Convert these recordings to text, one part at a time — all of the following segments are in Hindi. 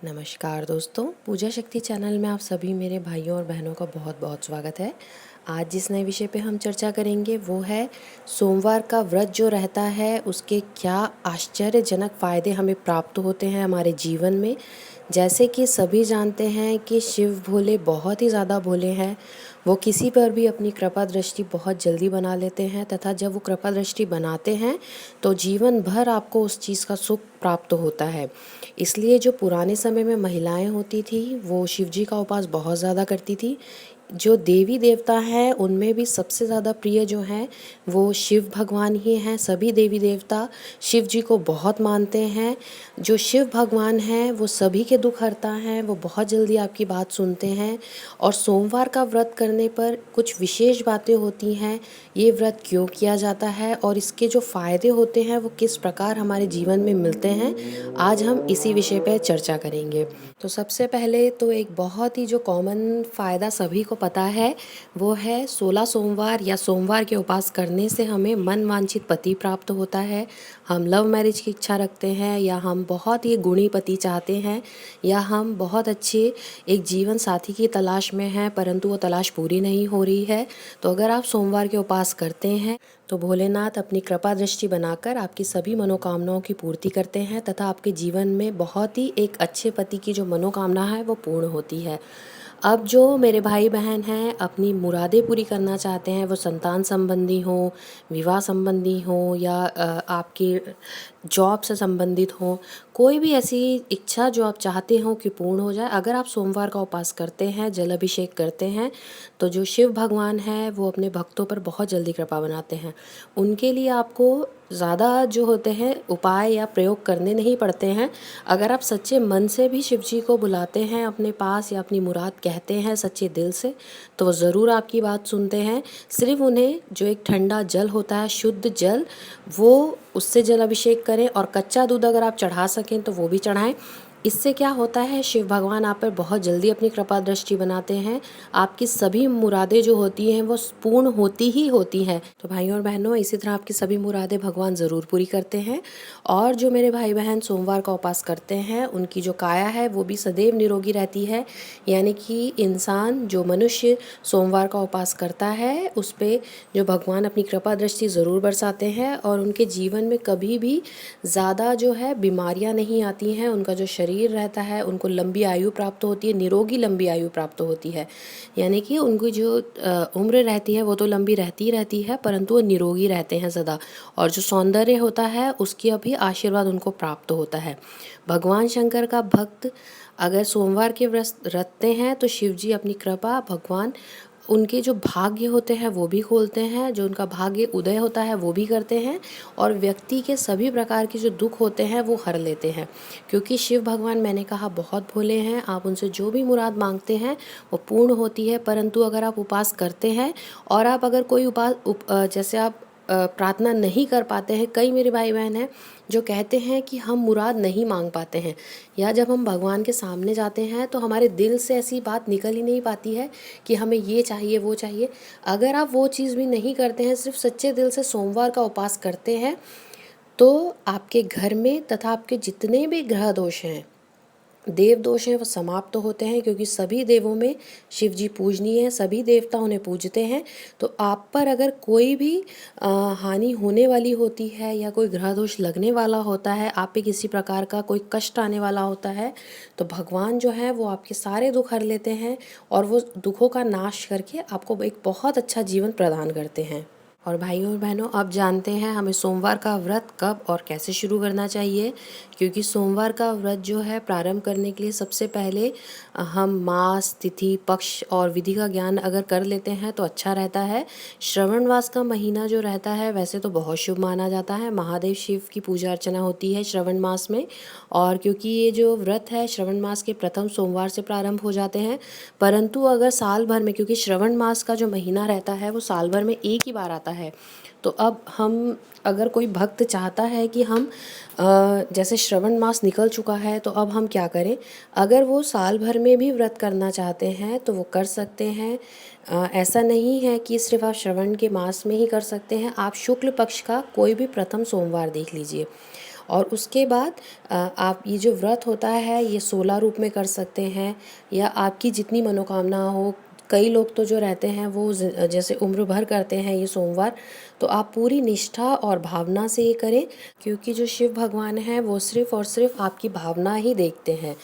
नमस्कार दोस्तों, पूजा शक्ति चैनल में आप सभी मेरे भाइयों और बहनों का बहुत बहुत स्वागत है। आज जिस नए विषय पे हम चर्चा करेंगे वो है सोमवार का व्रत जो रहता है उसके क्या आश्चर्यजनक फ़ायदे हमें प्राप्त होते हैं हमारे जीवन में। जैसे कि सभी जानते हैं कि शिव भोले बहुत ही ज़्यादा भोले हैं। वो किसी पर भी अपनी कृपा दृष्टि बहुत जल्दी बना लेते हैं तथा जब वो कृपा दृष्टि बनाते हैं तो जीवन भर आपको उस चीज़ का सुख प्राप्त होता है। इसलिए जो पुराने समय में महिलाएं होती थी वो शिव जी का उपास बहुत ज़्यादा करती थी। जो देवी देवता हैं उनमें भी सबसे ज़्यादा प्रिय जो हैं वो शिव भगवान ही हैं। सभी देवी देवता शिव जी को बहुत मानते हैं। जो शिव भगवान हैं वो सभी के दुख हरता हैं, वो बहुत जल्दी आपकी बात सुनते हैं। और सोमवार का व्रत करने पर कुछ विशेष बातें होती हैं। ये व्रत क्यों किया जाता है और इसके जो फ़ायदे होते हैं वो किस प्रकार हमारे जीवन में मिलते हैं, आज हम इसी विषय पर चर्चा करेंगे। तो सबसे पहले तो एक बहुत ही जो कॉमन फ़ायदा सभी को पता है वो है 16 सोमवार या सोमवार के उपास करने से हमें मन वांछित पति प्राप्त होता है। हम लव मैरिज की इच्छा रखते हैं या हम बहुत ही गुणी पति चाहते हैं या हम बहुत अच्छे एक जीवन साथी की तलाश में हैं परंतु वो तलाश पूरी नहीं हो रही है, तो अगर आप सोमवार के उपास करते हैं तो भोलेनाथ अपनी कृपा दृष्टि बनाकर आपकी सभी मनोकामनाओं की पूर्ति करते हैं तथा आपके जीवन में बहुत ही एक अच्छे पति की जो मनोकामना है वो पूर्ण होती है। अब जो मेरे भाई बहन हैं अपनी मुरादें पूरी करना चाहते हैं, वो संतान संबंधी हो, विवाह संबंधी हो या आपकी जॉब से संबंधित हो, कोई भी ऐसी इच्छा जो आप चाहते हो कि पूर्ण हो जाए, अगर आप सोमवार का उपास करते हैं, जल अभिषेक करते हैं, तो जो शिव भगवान हैं वो अपने भक्तों पर बहुत जल्दी कृपा बनाते हैं। उनके लिए आपको ज़्यादा जो होते हैं उपाय या प्रयोग करने नहीं पड़ते हैं। अगर आप सच्चे मन से भी शिव जी को बुलाते हैं अपने पास या अपनी मुराद कहते हैं सच्चे दिल से, तो वो ज़रूर आपकी बात सुनते हैं। सिर्फ उन्हें जो एक ठंडा जल होता है, शुद्ध जल, वो उससे जल अभिषेक करें और कच्चा दूध अगर आप चढ़ा सकें तो वो भी चढ़ाएं। इससे क्या होता है, शिव भगवान आप पर बहुत जल्दी अपनी कृपा दृष्टि बनाते हैं। आपकी सभी मुरादें जो होती हैं वो पूर्ण होती ही होती हैं। तो भाइयों और बहनों, इसी तरह आपकी सभी मुरादें भगवान ज़रूर पूरी करते हैं। और जो मेरे भाई बहन सोमवार का उपास करते हैं उनकी जो काया है वो भी सदैव निरोगी रहती है। यानी कि इंसान जो मनुष्य सोमवार का उपास करता है उस पर जो भगवान अपनी कृपा दृष्टि ज़रूर बरसाते हैं और उनके जीवन में कभी भी ज़्यादा जो है बीमारियां नहीं आती हैं। उनका जो शरीर रहता है उनको लंबी आयु प्राप्त होती है, निरोगी लंबी आयु प्राप्त होती है। यानी कि उनकी जो उम्र रहती है वो तो लंबी रहती है परंतु वो निरोगी रहते हैं सदा। और जो सौंदर्य होता है उसकी अभी आशीर्वाद उनको प्राप्त होता है। भगवान शंकर का भक्त अगर सोमवार के व्रत रखते हैं तो शिव जी अपनी कृपा भगवान उनके जो भाग्य होते हैं वो भी खोलते हैं, जो उनका भाग्य उदय होता है वो भी करते हैं और व्यक्ति के सभी प्रकार के जो दुख होते हैं वो हर लेते हैं। क्योंकि शिव भगवान मैंने कहा बहुत भोले हैं, आप उनसे जो भी मुराद मांगते हैं वो पूर्ण होती है। परंतु अगर आप उपास करते हैं और आप अगर कोई जैसे आप प्रार्थना नहीं कर पाते हैं, कई मेरे भाई बहन हैं जो कहते हैं कि हम मुराद नहीं मांग पाते हैं या जब हम भगवान के सामने जाते हैं तो हमारे दिल से ऐसी बात निकल ही नहीं पाती है कि हमें ये चाहिए वो चाहिए। अगर आप वो चीज़ भी नहीं करते हैं, सिर्फ सच्चे दिल से सोमवार का उपास करते हैं, तो आपके घर में तथा आपके जितने भी ग्रह दोष हैं, देव दोष हैं, वो समाप्त होते हैं। क्योंकि सभी देवों में शिव जी पूजनीय हैं, सभी देवता उन्हें पूजते हैं। तो आप पर अगर कोई भी हानि होने वाली होती है या कोई ग्रह दोष लगने वाला होता है, आप पे किसी प्रकार का कोई कष्ट आने वाला होता है, तो भगवान जो है वो आपके सारे दुख हर लेते हैं और वो दुखों का नाश करके आपको एक बहुत अच्छा जीवन प्रदान करते हैं। और भाइयों और बहनों, अब जानते हैं हमें सोमवार का व्रत कब और कैसे शुरू करना चाहिए। क्योंकि सोमवार का व्रत जो है प्रारंभ करने के लिए सबसे पहले हम मास, तिथि, पक्ष और विधि का ज्ञान अगर कर लेते हैं तो अच्छा रहता है। श्रवण मास का महीना जो रहता है वैसे तो बहुत शुभ माना जाता है। महादेव शिव की पूजा अर्चना होती है श्रवण मास में। और क्योंकि ये जो व्रत है श्रवण मास के प्रथम सोमवार से प्रारंभ हो जाते हैं, परंतु अगर साल भर में, क्योंकि श्रवण मास का जो महीना रहता है वो साल भर में एक ही बार आता है, तो अब हम अगर कोई भक्त चाहता है कि हम जैसे श्रवण मास निकल चुका है तो अब हम क्या करें, अगर वो साल भर में भी व्रत करना चाहते हैं तो वो कर सकते हैं। ऐसा नहीं है कि सिर्फ आप श्रवण के मास में ही कर सकते हैं, आप शुक्ल पक्ष का कोई भी प्रथम सोमवार देख लीजिए और उसके बाद आप ये जो व्रत होता है ये 16 रूप में कर सकते हैं, या आपकी जितनी मनोकामना हो। कई लोग तो जो रहते हैं वो जैसे उम्र भर करते हैं ये सोमवार, तो आप पूरी निष्ठा और भावना से ये करें, क्योंकि जो शिव भगवान हैं वो सिर्फ़ और सिर्फ आपकी भावना ही देखते हैं।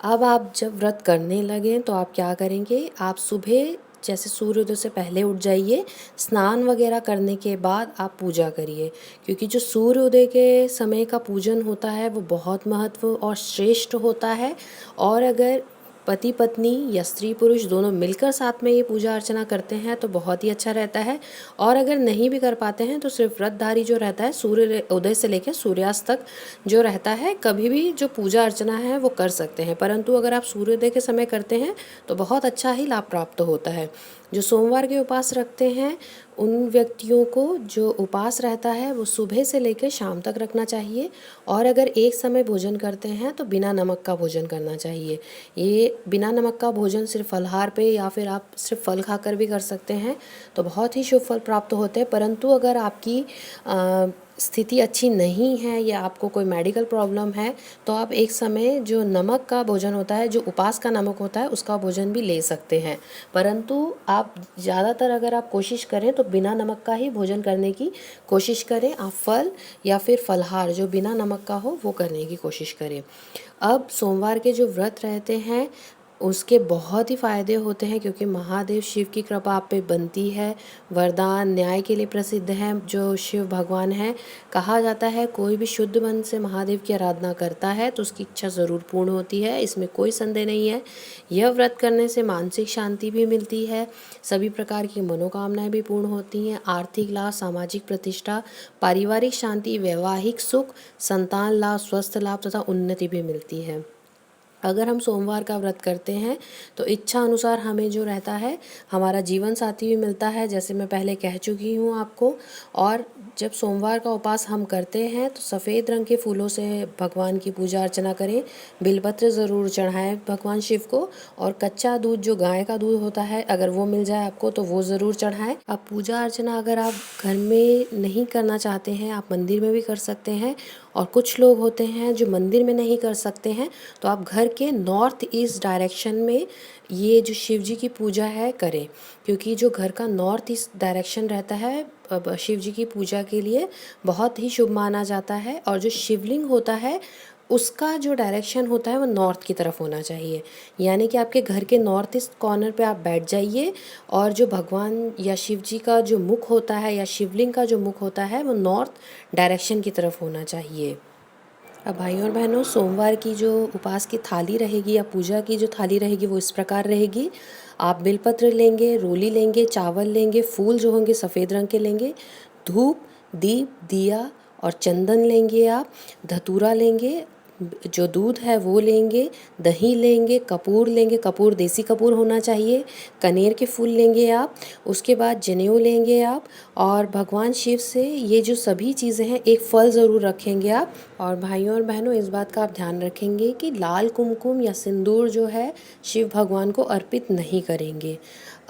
अब आप जब व्रत करने लगें तो आप क्या करेंगे, आप सुबह जैसे सूर्योदय से पहले उठ जाइए, स्नान वगैरह करने के बाद आप पूजा करिए, क्योंकि जो सूर्योदय के समय का पूजन होता है वो बहुत महत्व और श्रेष्ठ होता है। और अगर पति पत्नी या स्त्री पुरुष दोनों मिलकर साथ में ये पूजा अर्चना करते हैं तो बहुत ही अच्छा रहता है। और अगर नहीं भी कर पाते हैं तो सिर्फ व्रतधारी जो रहता है सूर्य उदय से लेकर सूर्यास्त तक जो रहता है, कभी भी जो पूजा अर्चना है वो कर सकते हैं। परंतु अगर आप सूर्योदय के समय करते हैं तो बहुत अच्छा ही लाभ प्राप्त होता है। जो सोमवार के उपास रखते हैं उन व्यक्तियों को जो उपास रहता है वो सुबह से लेकर शाम तक रखना चाहिए। और अगर एक समय भोजन करते हैं तो बिना नमक का भोजन करना चाहिए। ये बिना नमक का भोजन सिर्फ फलाहार पे या फिर आप सिर्फ फल खाकर भी कर सकते हैं, तो बहुत ही शुभ फल प्राप्त होते हैं। परंतु अगर आपकी स्थिति अच्छी नहीं है या आपको कोई मेडिकल प्रॉब्लम है तो आप एक समय जो नमक का भोजन होता है, जो उपास का नमक होता है, उसका भोजन भी ले सकते हैं। परंतु आप ज़्यादातर अगर आप कोशिश करें तो बिना नमक का ही भोजन करने की कोशिश करें। आप फल या फिर फलाहार जो बिना नमक का हो वो करने की कोशिश करें। अब सोमवार के जो व्रत रहते हैं उसके बहुत ही फ़ायदे होते हैं, क्योंकि महादेव शिव की कृपा आप पे बनती है। वरदान न्याय के लिए प्रसिद्ध हैं जो शिव भगवान हैं। कहा जाता है कोई भी शुद्ध मन से महादेव की आराधना करता है तो उसकी इच्छा ज़रूर पूर्ण होती है, इसमें कोई संदेह नहीं है। यह व्रत करने से मानसिक शांति भी मिलती है, सभी प्रकार की मनोकामनाएं भी पूर्ण होती हैं। आर्थिक लाभ, सामाजिक प्रतिष्ठा, पारिवारिक शांति, वैवाहिक सुख, संतान लाभ, स्वस्थ लाभ तथा उन्नति भी मिलती है। अगर हम सोमवार का व्रत करते हैं तो इच्छा अनुसार हमें जो रहता है हमारा जीवन साथी भी मिलता है, जैसे मैं पहले कह चुकी हूँ आपको। और जब सोमवार का उपास हम करते हैं तो सफ़ेद रंग के फूलों से भगवान की पूजा अर्चना करें। बिलपत्र ज़रूर चढ़ाएं भगवान शिव को, और कच्चा दूध जो गाय का दूध होता है अगर वो मिल जाए आपको तो वो ज़रूर चढ़ाएं। अब पूजा अर्चना अगर आप घर में नहीं करना चाहते हैं, आप मंदिर में भी कर सकते हैं। और कुछ लोग होते हैं जो मंदिर में नहीं कर सकते हैं तो आप घर के नॉर्थ ईस्ट डायरेक्शन में ये जो शिव जी की पूजा है करें, क्योंकि जो घर का नॉर्थ ईस्ट डायरेक्शन रहता है शिव जी की पूजा के लिए बहुत ही शुभ माना जाता है। और जो शिवलिंग होता है उसका जो डायरेक्शन होता है वो नॉर्थ की तरफ होना चाहिए, यानी कि आपके घर के नॉर्थ ईस्ट कॉर्नर पे आप बैठ जाइए। और जो भगवान या शिव जी का जो मुख होता है या शिवलिंग का जो मुख होता है वो नॉर्थ डायरेक्शन की तरफ होना चाहिए। अब भाइयों और बहनों, सोमवार की जो उपास की थाली रहेगी या पूजा की जो थाली रहेगी वो इस प्रकार रहेगी। आप बेलपत्र लेंगे, रोली लेंगे, चावल लेंगे, फूल जो होंगे सफ़ेद रंग के लेंगे, धूप, दीप, दिया और चंदन लेंगे आप, धतूरा लेंगे, जो दूध है वो लेंगे, दही लेंगे, कपूर लेंगे, कपूर देसी कपूर होना चाहिए, कनेर के फूल लेंगे आप, उसके बाद जनेऊ लेंगे आप। और भगवान शिव से ये जो सभी चीज़ें हैं एक फल ज़रूर रखेंगे आप। और भाइयों और बहनों, इस बात का आप ध्यान रखेंगे कि लाल कुमकुम या सिंदूर जो है शिव भगवान को अर्पित नहीं करेंगे।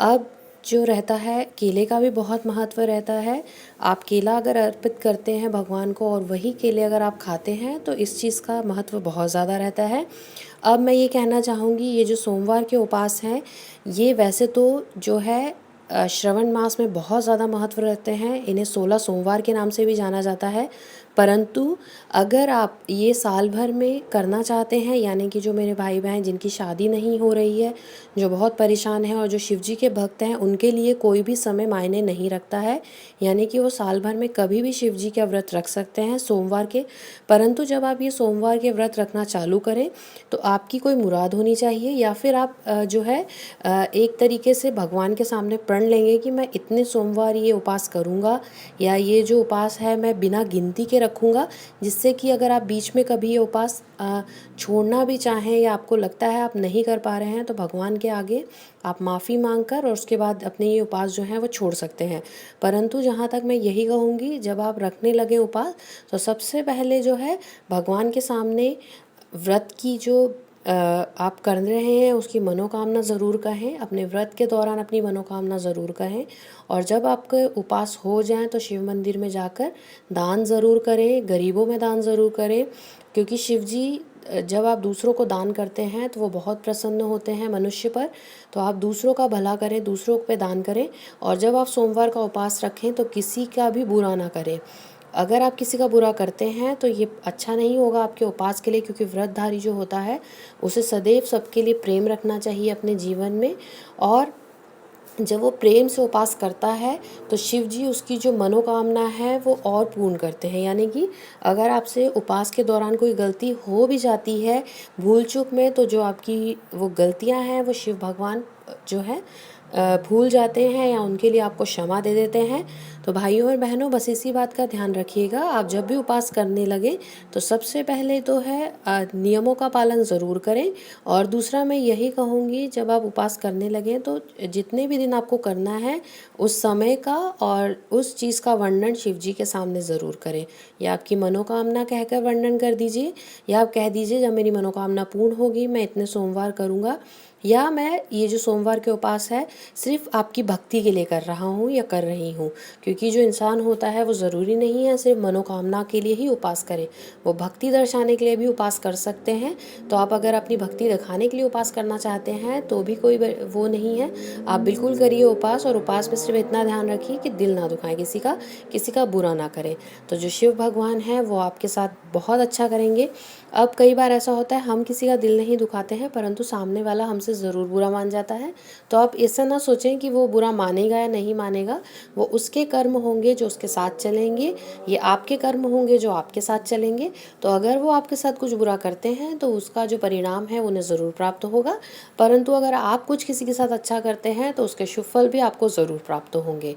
अब जो रहता है केले का भी बहुत महत्व रहता है। आप केला अगर अर्पित करते हैं भगवान को और वही केले अगर आप खाते हैं तो इस चीज़ का महत्व बहुत ज़्यादा रहता है। अब मैं ये कहना चाहूँगी, ये जो सोमवार के उपास हैं ये वैसे तो जो है श्रवण मास में बहुत ज़्यादा महत्व रखते हैं, इन्हें 16 सोमवार के नाम से भी जाना जाता है। परंतु अगर आप ये साल भर में करना चाहते हैं, यानी कि जो मेरे भाई बहन जिनकी शादी नहीं हो रही है, जो बहुत परेशान हैं और जो शिव जी के भक्त हैं, उनके लिए कोई भी समय मायने नहीं रखता है, यानी कि वो साल भर में कभी भी शिव जी का व्रत रख सकते हैं सोमवार के। परंतु जब आप ये सोमवार के व्रत रखना चालू करें तो आपकी कोई मुराद होनी चाहिए, या फिर आप जो है एक तरीके से भगवान के सामने प्रण लेंगे कि मैं इतने सोमवार ये उपास करूँगा, या ये जो उपास है मैं बिना गिनती के रखूँगा, जिससे कि अगर आप बीच में कभी ये उपास छोड़ना भी चाहें या आपको लगता है आप नहीं कर पा रहे हैं तो भगवान के आगे आप माफ़ी मांग कर और उसके बाद अपने ये उपास जो हैं वो छोड़ सकते हैं। परंतु जहाँ तक मैं यही कहूँगी, जब आप रखने लगे उपास तो सबसे पहले जो है भगवान के सामने व्रत की जो आप कर रहे हैं उसकी मनोकामना ज़रूर कहें, अपने व्रत के दौरान अपनी मनोकामना ज़रूर कहें। और जब आपके उपास हो जाएं तो शिव मंदिर में जाकर दान ज़रूर करें, गरीबों में दान ज़रूर करें, क्योंकि शिव जी जब आप दूसरों को दान करते हैं तो वो बहुत प्रसन्न होते हैं मनुष्य पर। तो आप दूसरों का भला करें, दूसरों पे दान करें। और जब आप सोमवार का उपास रखें तो किसी का भी बुरा ना करें। अगर आप किसी का बुरा करते हैं तो ये अच्छा नहीं होगा आपके उपास के लिए, क्योंकि व्रतधारी जो होता है उसे सदैव सबके लिए प्रेम रखना चाहिए अपने जीवन में। और जब वो प्रेम से उपास करता है तो शिव जी उसकी जो मनोकामना है वो और पूर्ण करते हैं। यानी कि अगर आपसे उपास के दौरान कोई गलती हो भी जाती है भूल चूक में, तो जो आपकी वो गलतियां हैं वो शिव भगवान जो है भूल जाते हैं या उनके लिए आपको क्षमा दे देते हैं। तो भाइयों और बहनों, बस इसी बात का ध्यान रखिएगा। आप जब भी उपास करने लगें तो सबसे पहले तो है नियमों का पालन ज़रूर करें। और दूसरा मैं यही कहूँगी, जब आप उपास करने लगें तो जितने भी दिन आपको करना है उस समय का और उस चीज़ का वर्णन शिव जी के सामने ज़रूर करें। या आपकी मनोकामना कहकर वर्णन कर दीजिए, या आप कह दीजिए जब मेरी मनोकामना पूर्ण होगी मैं इतने सोमवार करूँगा, या मैं ये जो सोमवार के उपास है सिर्फ आपकी भक्ति के लिए कर रहा हूँ या कर रही हूँ। क्योंकि जो इंसान होता है वो ज़रूरी नहीं है सिर्फ मनोकामना के लिए ही उपास करे, वो भक्ति दर्शाने के लिए भी उपास कर सकते हैं। तो आप अगर अपनी भक्ति दिखाने के लिए उपास करना चाहते हैं तो भी कोई वो नहीं है, आप बिल्कुल करिए उपास। और उपास में सिर्फ इतना ध्यान रखिए कि दिल ना दुखाएं, किसी का बुरा ना करें। तो जो शिव भगवान हैं वो आपके साथ बहुत अच्छा करेंगे। अब कई बार ऐसा होता है हम किसी का दिल नहीं दुखाते हैं परंतु सामने वाला हमसे ज़रूर बुरा मान जाता है। तो आप ऐसा ना सोचें कि वो बुरा मानेगा या नहीं मानेगा, वो उसके कर्म होंगे जो उसके साथ चलेंगे, ये आपके कर्म होंगे जो आपके साथ चलेंगे। तो अगर वो आपके साथ कुछ बुरा करते हैं तो उसका जो परिणाम है उन्हें ज़रूर प्राप्त होगा, परंतु अगर आप कुछ किसी के साथ अच्छा करते हैं तो उसके शुभ फल भी आपको ज़रूर प्राप्त होंगे।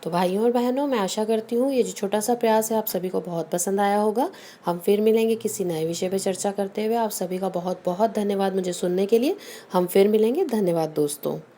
तो भाइयों और बहनों, मैं आशा करती हूँ ये जो छोटा सा प्रयास है आप सभी को बहुत पसंद आया होगा। हम फिर मिलेंगे किसी नए विषय पर चर्चा करते हुए। आप सभी का बहुत बहुत धन्यवाद मुझे सुनने के लिए। हम फिर मिलेंगे। धन्यवाद दोस्तों।